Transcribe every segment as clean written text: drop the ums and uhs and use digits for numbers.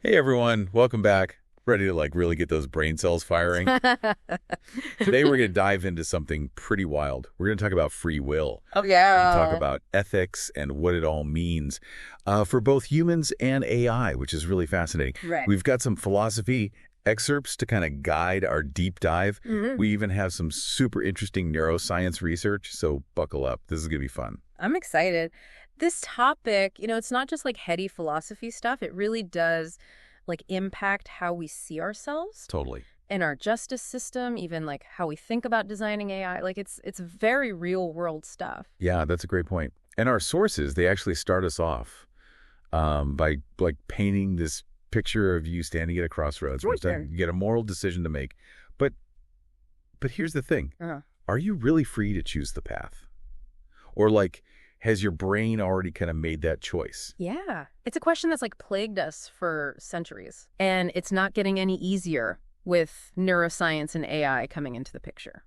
Hey everyone, welcome back. Ready to really get those brain cells firing? Today we're going to dive into something pretty wild. We're going to talk about free will. Oh We're going to talk yeah. about ethics and what it all means for both humans and AI, which is really fascinating. Right. We've got some philosophy excerpts to kind of guide our deep dive. hmm We even have some super interesting neuroscience research, so buckle up. This is going to be fun. I'm excited. This topic, it's not just like heady philosophy stuff. It really does impact how we see ourselves Totally. and our justice system, even like how we think about designing AI. It's very real world stuff. Yeah, that's a great point. And our sources, they actually start us off by painting this picture of you standing at a crossroads. It's right Which there. then you get a moral decision to make. But here's the thing. Uh-huh. Are you really free to choose the path? Or has your brain already kind of made that choice? Yeah. It's a question that's plagued us for centuries. And it's not getting any easier with neuroscience and AI coming into the picture.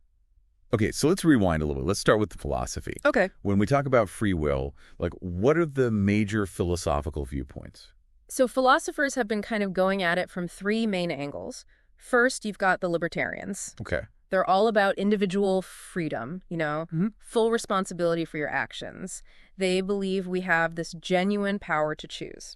Okay, so let's rewind a little bit. Let's start with the philosophy. Okay. When we talk about free will, what are the major philosophical viewpoints? So philosophers have been kind of going at it from three main angles. First, you've got the libertarians. Okay. They're all about individual freedom, Mhm. full responsibility for your actions. They believe we have this genuine power to choose.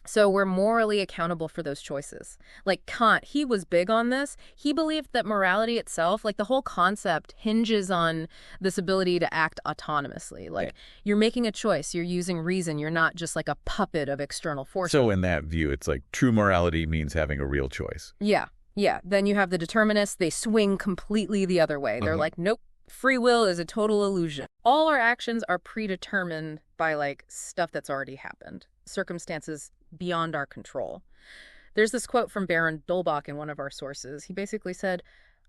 So we're morally accountable for those choices. Like Kant, he was big on this. He believed that morality itself, the whole concept, hinges on this ability to act autonomously. Okay. You're making a choice, you're using reason, you're not just like a puppet of external forces. So in that view, it's true morality means having a real choice. Yeah, yeah. Then you have the determinists. They swing completely the other way. They're like, nope, free will is a total illusion. All our actions are predetermined by stuff that's already happened, circumstances beyond our control. There's this quote from Baron Dolbach in one of our sources. He basically said,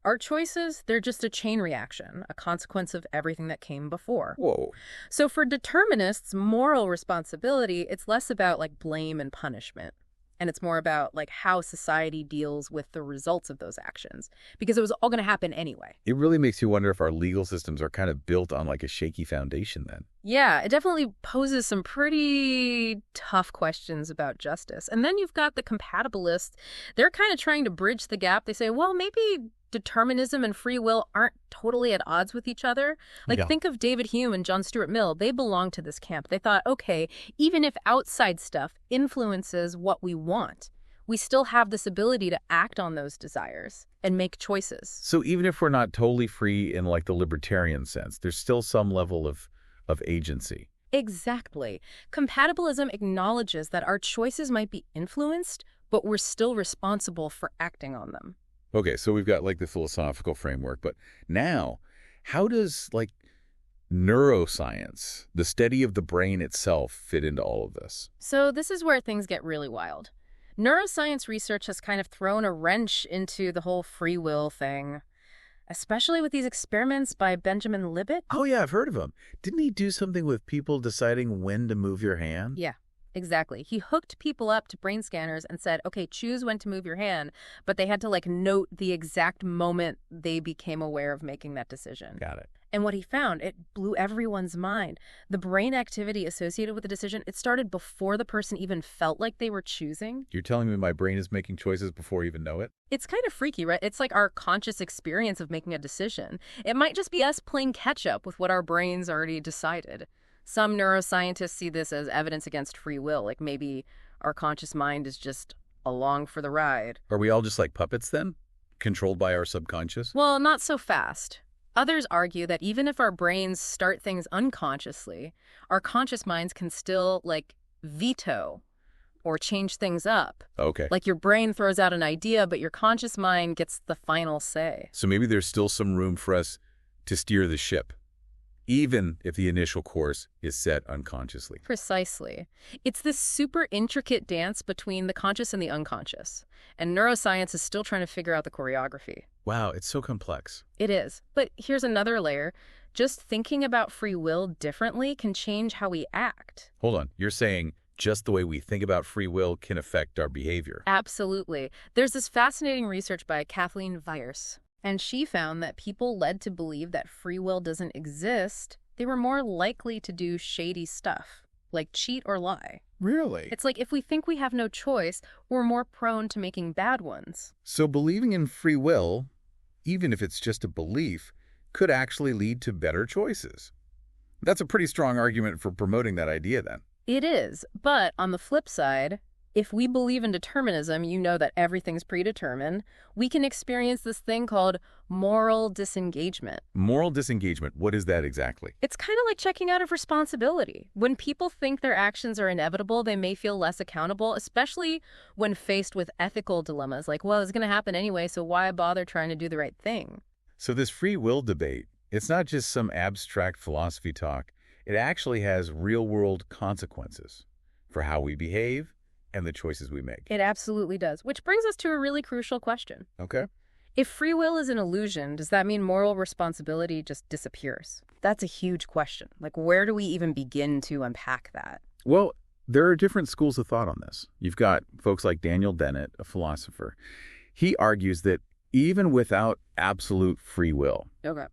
our choices, they're just a chain reaction, a consequence of everything that came before. Whoa. So for determinists, moral responsibility, it's less about blame and punishment. And it's more about how society deals with the results of those actions, because it was all going to happen anyway. It really makes you wonder if our legal systems are kind of built on a shaky foundation then. Yeah, it definitely poses some pretty tough questions about justice. And then you've got the compatibilists. They're kind of trying to bridge the gap. They say, well, maybe determinism and free will aren't totally at odds with each other. Yeah. Think of David Hume and John Stuart Mill. They belong to this camp. They thought, okay, even if outside stuff influences what we want, we still have this ability to act on those desires and make choices. So even if we're not totally free in the libertarian sense, there's still some level of agency. Exactly. Compatibilism acknowledges that our choices might be influenced, but we're still responsible for acting on them. Okay, so we've got the philosophical framework, but now how does neuroscience, the study of the brain itself, fit into all of this? So this is where things get really wild. Neuroscience research has kind of thrown a wrench into the whole free will thing, especially with these experiments by Benjamin Libet. Oh yeah, I've heard of him. Didn't he do something with people deciding when to move your hand? Yeah, exactly. He hooked people up to brain scanners and said, okay, choose when to move your hand, but they had to note the exact moment they became aware of making that decision. Got it. And what he found, it blew everyone's mind. The brain activity associated with the decision, it started before the person even felt like they were choosing. You're telling me my brain is making choices before I even know it? It's kind of freaky, right? It's our conscious experience of making a decision. It might just be us playing catch up with what our brains already decided. Some neuroscientists see this as evidence against free will, maybe our conscious mind is just along for the ride. Are we all just like puppets then? Controlled by our subconscious? Well, not so fast. Others argue that even if our brains start things unconsciously, our conscious minds can still, veto or change things up. Okay. Your brain throws out an idea, but your conscious mind gets the final say. So maybe there's still some room for us to steer the ship, even if the initial course is set unconsciously. Precisely. It's this super intricate dance between the conscious and the unconscious. And neuroscience is still trying to figure out the choreography. Wow, it's so complex. It is. But here's another layer. Just thinking about free will differently can change how we act. Hold on. You're saying just the way we think about free will can affect our behavior. Absolutely. There's this fascinating research by Kathleen Weiss, and she found that people led to believe that free will doesn't exist, they were more likely to do shady stuff. like cheat or lie. Really? It's like if we think we have no choice, we're more prone to making bad ones. So believing in free will, even if it's just a belief, could actually lead to better choices. That's a pretty strong argument for promoting that idea then. It is, but on the flip side, if we believe in determinism, you know that everything's predetermined, we can experience this thing called moral disengagement. Moral disengagement, what is that exactly? It's kind of like checking out of responsibility. When people think their actions are inevitable, they may feel less accountable, especially when faced with ethical dilemmas like, well, it's going to happen anyway, so why bother trying to do the right thing? So this free will debate, it's not just some abstract philosophy talk. It actually has real-world consequences for how we behave and the choices we make. It absolutely does, which brings us to a really crucial question. Okay. If free will is an illusion, does that mean moral responsibility just disappears? That's a huge question. Like, where do we even begin to unpack that? Well, there are different schools of thought on this. You've got folks like Daniel Dennett, a philosopher. He argues that even without absolute free will, Okay.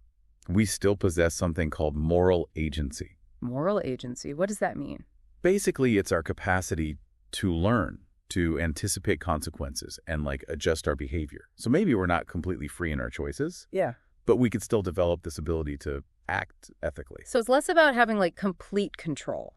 we still possess something called moral agency. Moral agency, what does that mean? Basically, it's our capacity to learn, to anticipate consequences, and adjust our behavior. So maybe we're not completely free in our choices, Yeah. but we could still develop this ability to act ethically. So it's less about having complete control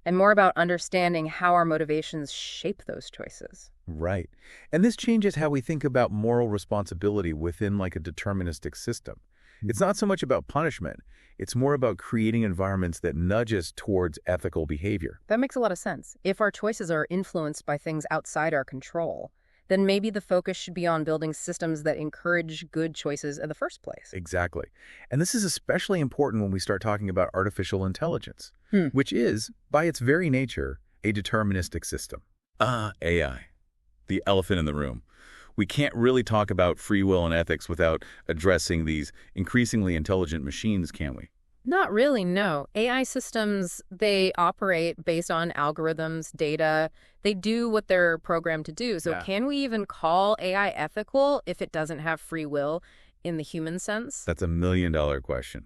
and more about understanding how our motivations shape those choices. Right. And this changes how we think about moral responsibility within a deterministic system. It's not so much about punishment. It's more about creating environments that nudge us towards ethical behavior. That makes a lot of sense. If our choices are influenced by things outside our control, then maybe the focus should be on building systems that encourage good choices in the first place. Exactly. And this is especially important when we start talking about artificial intelligence, which is, by its very nature, a deterministic system. AI. The elephant in the room. We can't really talk about free will and ethics without addressing these increasingly intelligent machines, can we? Not really, no. AI systems, they operate based on algorithms, data. They do what they're programmed to do. So can we even call AI ethical if it doesn't have free will in the human sense? That's $1 million question.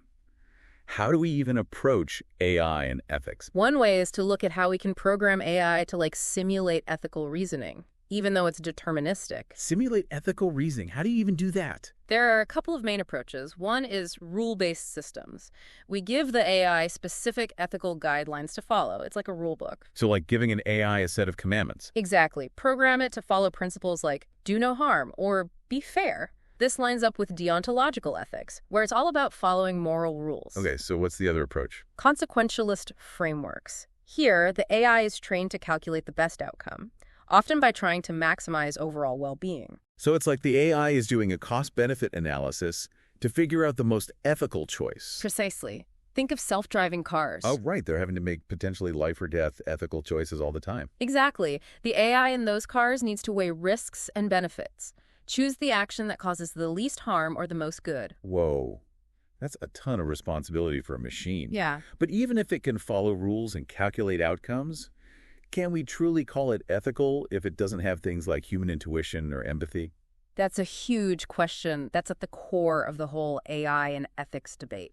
How do we even approach AI and ethics? One way is to look at how we can program AI to simulate ethical reasoning, even though it's deterministic. Simulate ethical reasoning. How do you even do that? There are a couple of main approaches. One is rule-based systems. We give the AI specific ethical guidelines to follow. It's like a rule book. So giving an AI a set of commandments. Exactly. Program it to follow principles like do no harm or be fair. This lines up with deontological ethics, where it's all about following moral rules. Okay, so what's the other approach? Consequentialist frameworks. Here, the AI is trained to calculate the best outcome, often by trying to maximize overall well-being. So it's like the AI is doing a cost-benefit analysis to figure out the most ethical choice. Precisely. Think of self-driving cars. Oh, right. They're having to make potentially life or death ethical choices all the time. Exactly. The AI in those cars needs to weigh risks and benefits. Choose the action that causes the least harm or the most good. Whoa. That's a ton of responsibility for a machine. Yeah. But even if it can follow rules and calculate outcomes, can we truly call it ethical if it doesn't have things like human intuition or empathy? That's a huge question. That's at the core of the whole AI and ethics debate.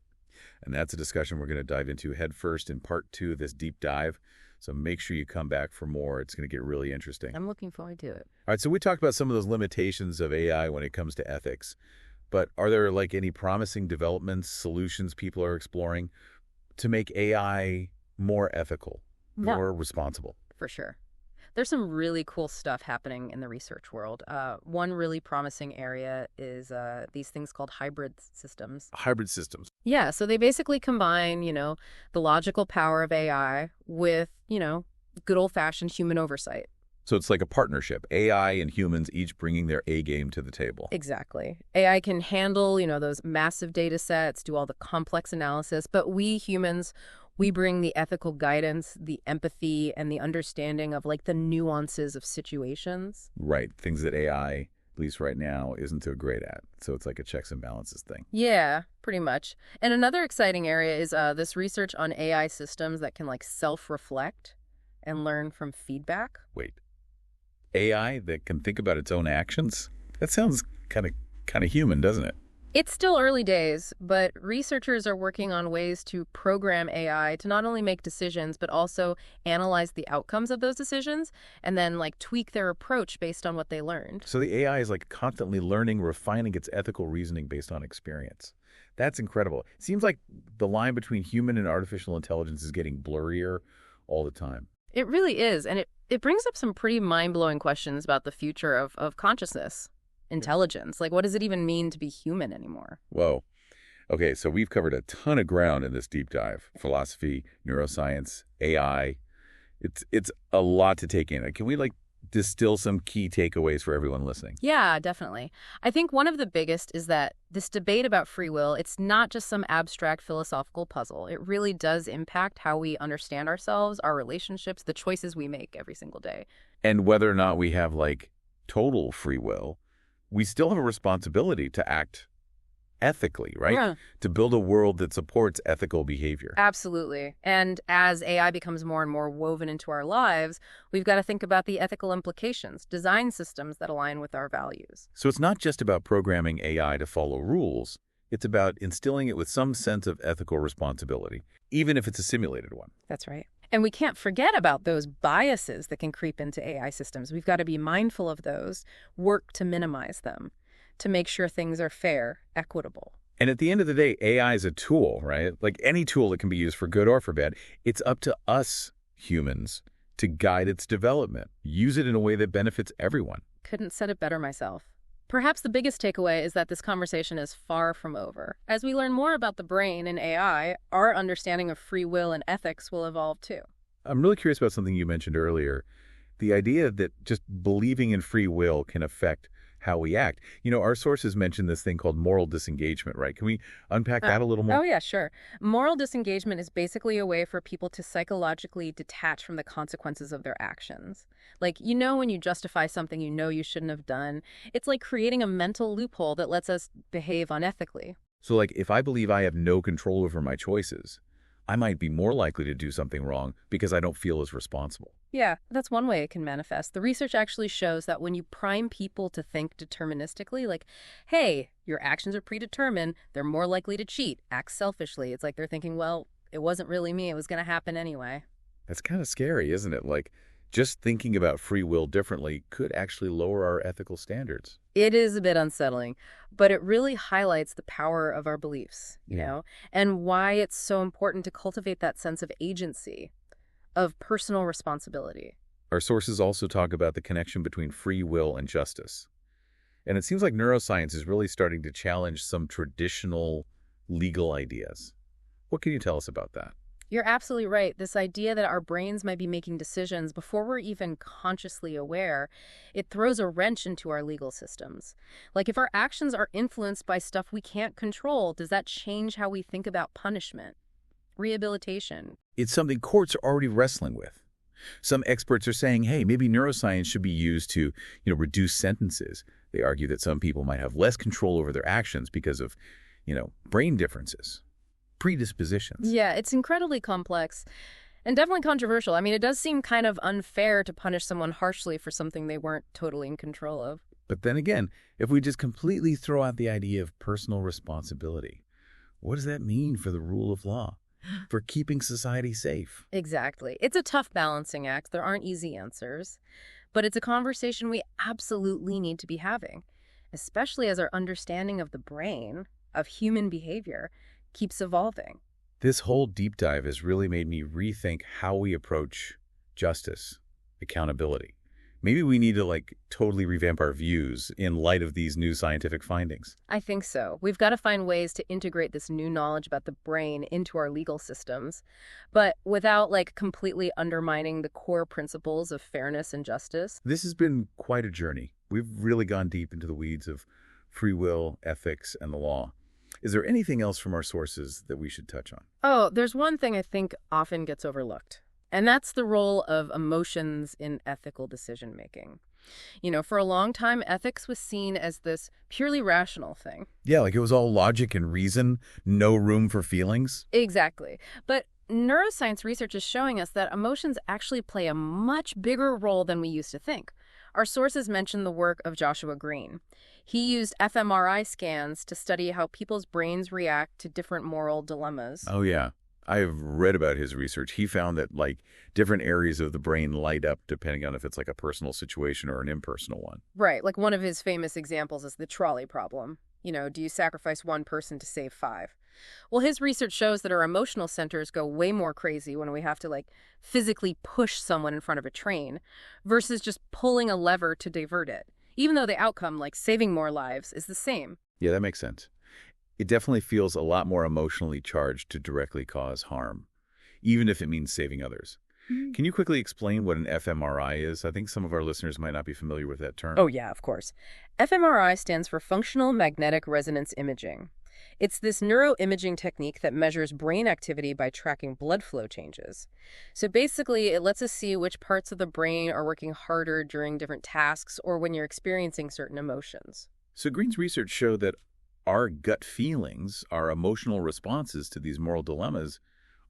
And that's a discussion we're going to dive into head first in part 2 of this deep dive. So make sure you come back for more. It's going to get really interesting. I'm looking forward to it. All right, so we talked about some of those limitations of AI when it comes to ethics. But are there any promising developments, solutions people are exploring to make AI more ethical, more responsible? For sure. There's some really cool stuff happening in the research world. One really promising area is these things called hybrid systems. Hybrid systems. Yeah, so they basically combine, the logical power of AI with, good old-fashioned human oversight. So it's like a partnership, AI and humans each bringing their A game to the table. Exactly. AI can handle, those massive data sets, do all the complex analysis, but we humans, we bring the ethical guidance, the empathy, and the understanding of the nuances of situations. Right. Things that AI, at least right now, isn't so great at. So it's like a checks and balances thing. Yeah, pretty much. And another exciting area is this research on AI systems that can self-reflect and learn from feedback. Wait. AI that can think about its own actions? That sounds kind of human, doesn't it? It's still early days, but researchers are working on ways to program AI to not only make decisions, but also analyze the outcomes of those decisions and then tweak their approach based on what they learned. So the AI is like constantly learning, refining its ethical reasoning based on experience. That's incredible. It seems like the line between human and artificial intelligence is getting blurrier all the time. It really is, and it brings up some pretty mind-blowing questions about the future of consciousness, intelligence. Like, what does it even mean to be human anymore? Whoa. Okay, so we've covered a ton of ground in this deep dive. Philosophy, neuroscience, AI. It's a lot to take in. Can we distill some key takeaways for everyone listening? Yeah, definitely. I think one of the biggest is that this debate about free will, it's not just some abstract philosophical puzzle. It really does impact how we understand ourselves, our relationships, the choices we make every single day. And whether or not we have total free will, we still have a responsibility to act ethically, right? Yeah. To build a world that supports ethical behavior. Absolutely. And as AI becomes more and more woven into our lives, we've got to think about the ethical implications, design systems that align with our values. So it's not just about programming AI to follow rules. It's about instilling it with some sense of ethical responsibility, even if it's a simulated one. That's right. And we can't forget about those biases that can creep into AI systems. We've got to be mindful of those, work to minimize them, to make sure things are fair, equitable. And at the end of the day, AI is a tool, right? Like any tool that can be used for good or for bad. It's up to us humans to guide its development. Use it in a way that benefits everyone. Couldn't said it better myself. Perhaps the biggest takeaway is that this conversation is far from over. As we learn more about the brain and AI, our understanding of free will and ethics will evolve too. I'm really curious about something you mentioned earlier. The idea that just believing in free will can affect how we act. Our sources mention this thing called moral disengagement, right? Can we unpack that a little more? Oh, yeah, sure. Moral disengagement is basically a way for people to psychologically detach from the consequences of their actions. When you justify something you shouldn't have done, it's like creating a mental loophole that lets us behave unethically. So, if I believe I have no control over my choices, I might be more likely to do something wrong because I don't feel as responsible. Yeah, that's one way it can manifest. The research actually shows that when you prime people to think deterministically, hey, your actions are predetermined, they're more likely to cheat, act selfishly. It's like they're thinking, well, it wasn't really me, it was going to happen anyway. That's kind of scary, isn't it? Just thinking about free will differently could actually lower our ethical standards. It is a bit unsettling, but it really highlights the power of our beliefs, and why it's so important to cultivate that sense of agency, of personal responsibility. Our sources also talk about the connection between free will and justice. And it seems like neuroscience is really starting to challenge some traditional legal ideas. What can you tell us about that? You're absolutely right. This idea that our brains might be making decisions before we're even consciously aware, it throws a wrench into our legal systems. If our actions are influenced by stuff we can't control, does that change how we think about punishment, rehabilitation? It's something courts are already wrestling with. Some experts are saying, hey, maybe neuroscience should be used to, reduce sentences. They argue that some people might have less control over their actions because of, brain differences, predispositions. Yeah, it's incredibly complex and definitely controversial. I mean, it does seem kind of unfair to punish someone harshly for something they weren't totally in control of. But then again, if we just completely throw out the idea of personal responsibility, what does that mean for the rule of law? For keeping society safe? Exactly. It's a tough balancing act. There aren't easy answers. But it's a conversation we absolutely need to be having, especially as our understanding of the brain, of human behavior, keeps evolving. This whole deep dive has really made me rethink how we approach justice, accountability. Maybe we need to totally revamp our views in light of these new scientific findings. I think so. We've got to find ways to integrate this new knowledge about the brain into our legal systems, but without completely undermining the core principles of fairness and justice. This has been quite a journey. We've really gone deep into the weeds of free will, ethics, and the law. Is there anything else from our sources that we should touch on? Oh, there's one thing I think often gets overlooked. And that's the role of emotions in ethical decision-making. For a long time, ethics was seen as this purely rational thing. Yeah, it was all logic and reason, no room for feelings. Exactly. But neuroscience research is showing us that emotions actually play a much bigger role than we used to think. Our sources mention the work of Joshua Green. He used fMRI scans to study how people's brains react to different moral dilemmas. Oh, yeah. I have read about his research. He found that, like, different areas of the brain light up depending on if it's like a personal situation or an impersonal one. Right, like one of his famous examples is the trolley problem. Do you sacrifice one person to save five? Well, his research shows that our emotional centers go way more crazy when we have to, like, physically push someone in front of a train versus just pulling a lever to divert it, even though the outcome, like saving more lives, is the same. Yeah, that makes sense. It definitely feels a lot more emotionally charged to directly cause harm, even if it means saving others. Can you quickly explain what an fMRI is? I think some of our listeners might not be familiar with that term. Oh, yeah, of course. fMRI stands for Functional Magnetic Resonance Imaging. It's this neuroimaging technique that measures brain activity by tracking blood flow changes. So basically, it lets us see which parts of the brain are working harder during different tasks or when you're experiencing certain emotions. So Green's research showed that our gut feelings, our emotional responses to these moral dilemmas,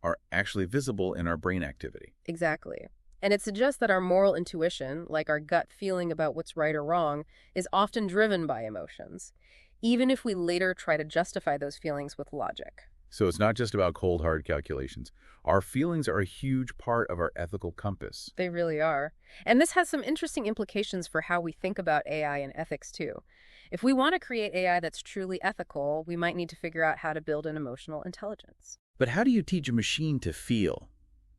are actually visible in our brain activity. Exactly. And it suggests that our moral intuition, like our gut feeling about what's right or wrong, is often driven by emotions, even if we later try to justify those feelings with logic. So it's not just about cold, hard calculations. Our feelings are a huge part of our ethical compass. They really are. And this has some interesting implications for how we think about AI and ethics, too. If we want to create AI that's truly ethical, we might need to figure out how to build an emotional intelligence. But how do you teach a machine to feel?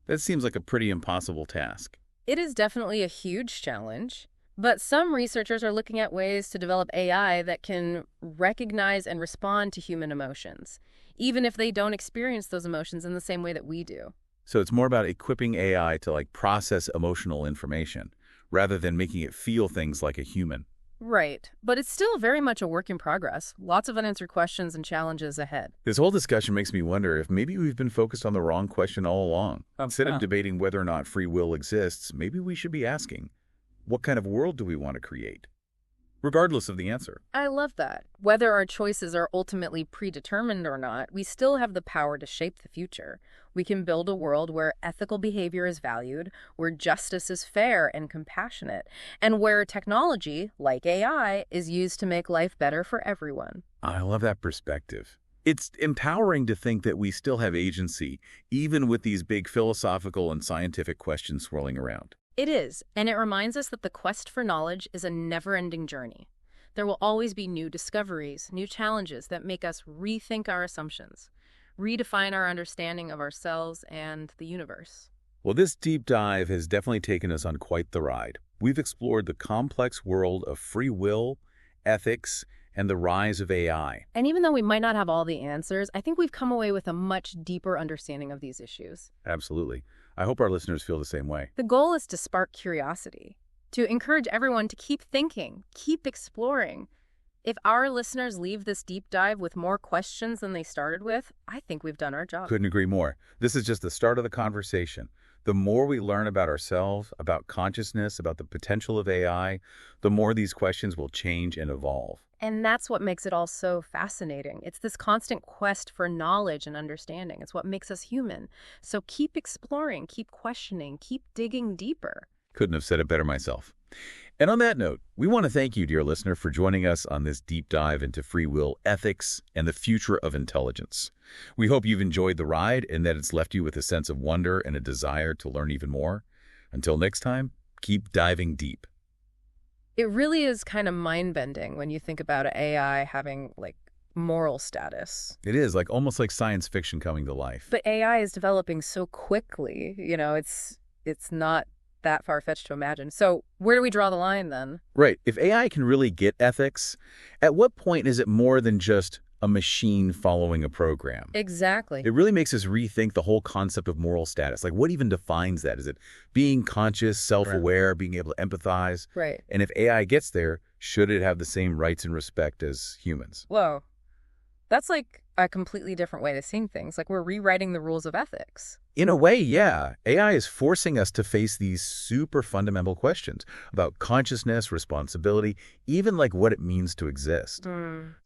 That seems like a pretty impossible task. It is definitely a huge challenge, but some researchers are looking at ways to develop AI that can recognize and respond to human emotions, even if they don't experience those emotions in the same way that we do. So it's more about equipping AI to, like, process emotional information rather than making it feel things like a human. Right, but it's still very much a work in progress. Lots of unanswered questions and challenges ahead. This whole discussion makes me wonder if maybe we've been focused on the wrong question all along. Instead of debating whether or not free will exists, maybe we should be asking, what kind of world do we want to create? Regardless of the answer. I love that. Whether our choices are ultimately predetermined or not, we still have the power to shape the future. We can build a world where ethical behavior is valued, where justice is fair and compassionate, and where technology, like AI, is used to make life better for everyone. I love that perspective. It's empowering to think that we still have agency, even with these big philosophical and scientific questions swirling around. It is, and it reminds us that the quest for knowledge is a never-ending journey. There will always be new discoveries, new challenges that make us rethink our assumptions, redefine our understanding of ourselves and the universe. Well, this deep dive has definitely taken us on quite the ride. We've explored the complex world of free will, ethics, and the rise of AI. And even though we might not have all the answers, I think we've come away with a much deeper understanding of these issues. Absolutely. I hope our listeners feel the same way. The goal is to spark curiosity, to encourage everyone to keep thinking, keep exploring. If our listeners leave this deep dive with more questions than they started with, I think we've done our job. Couldn't agree more. This is just the start of the conversation. The more we learn about ourselves, about consciousness, about the potential of AI, the more these questions will change and evolve. And that's what makes it all so fascinating. It's this constant quest for knowledge and understanding. It's what makes us human. So keep exploring, keep questioning, keep digging deeper. Couldn't have said it better myself. And on that note, we want to thank you, dear listener, for joining us on this deep dive into free will, ethics, and the future of intelligence. We hope you've enjoyed the ride and that it's left you with a sense of wonder and a desire to learn even more. Until next time, keep diving deep. It really is kind of mind-bending when you think about AI having, like, moral status. It is, like, almost like science fiction coming to life. But AI is developing so quickly, it's not that far-fetched to imagine. So where do we draw the line then? Right. If AI can really get ethics, at what point is it more than just a machine following a program? Exactly. It really makes us rethink the whole concept of moral status. Like, what even defines that? Is it being conscious, self-aware, being able to empathize? Right. And if AI gets there, should it have the same rights and respect as humans? Whoa. That's like a completely different way of seeing things. Like, we're rewriting the rules of ethics. In a way, yeah. AI is forcing us to face these super fundamental questions about consciousness, responsibility, even like what it means to exist.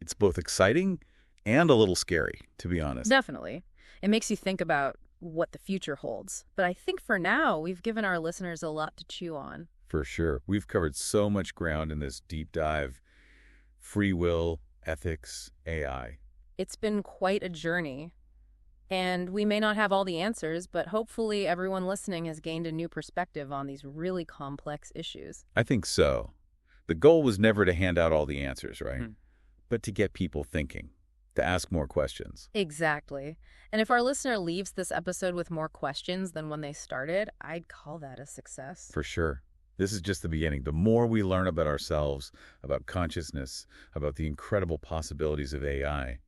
It's both exciting and a little scary, to be honest. Definitely. It makes you think about what the future holds. But I think for now, we've given our listeners a lot to chew on. For sure. We've covered so much ground in this deep dive. Free will, ethics, AI. It's been quite a journey. And we may not have all the answers, but hopefully everyone listening has gained a new perspective on these really complex issues. I think so. The goal was never to hand out all the answers, right? But to get people thinking, to ask more questions. Exactly. And if our listener leaves this episode with more questions than when they started, I'd call that a success. For sure. This is just the beginning. The more we learn about ourselves, about consciousness, about the incredible possibilities of AI,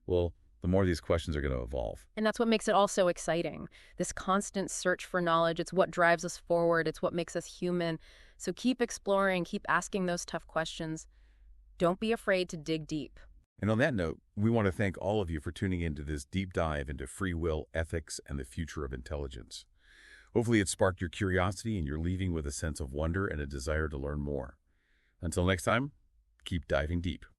well, the more these questions are going to evolve. And that's what makes it all so exciting. This constant search for knowledge, it's what drives us forward. It's what makes us human. So keep exploring, keep asking those tough questions. Don't be afraid to dig deep. And on that note, we want to thank all of you for tuning into this deep dive into free will, ethics, and the future of intelligence. Hopefully it sparked your curiosity and you're leaving with a sense of wonder and a desire to learn more. Until next time, keep diving deep.